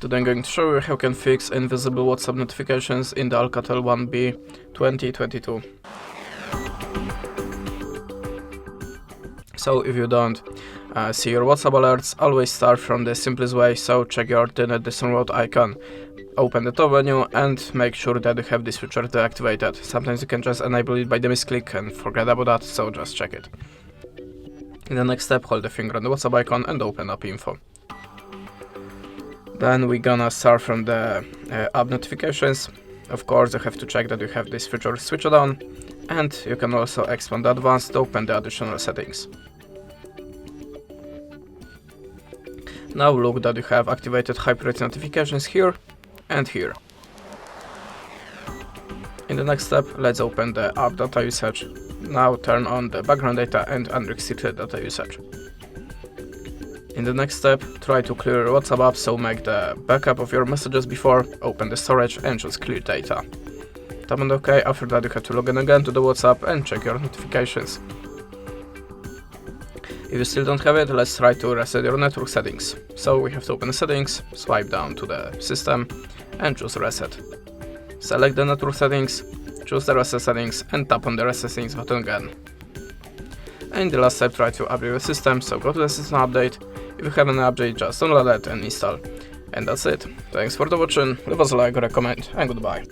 Today I'm going to show you how you can fix invisible WhatsApp notifications in the ALCATEL 1B 2022. So if you don't see your WhatsApp alerts, always start from the simplest way, so check your Internet download icon. Open the top menu and make sure that you have this feature deactivated. Sometimes you can just enable it by the misclick and forget about that, so just check it. In the next step, hold the finger on the WhatsApp icon and open up info. Then we're gonna start from the app notifications. Of course, you have to check that you have this feature switched on, and you can also expand advanced to open the additional settings. Now look that you have activated high priority notifications here and here. In the next step, let's open the app data usage. Now turn on the background data and unrestricted data usage. In the next step, try to clear your WhatsApp app, so make the backup of your messages before, open the storage and choose clear data. Tap on OK. After that you have to log in again to the WhatsApp and check your notifications. If you still don't have it, let's try to reset your network settings. So we have to open the settings, swipe down to the system and choose reset. Select the network settings, choose the reset settings and tap on the reset settings button again. And in the last step, try to update your system, so go to the system update. If you have an update, just download it and install. And that's it. Thanks for watching, leave us a like, recommend, and goodbye.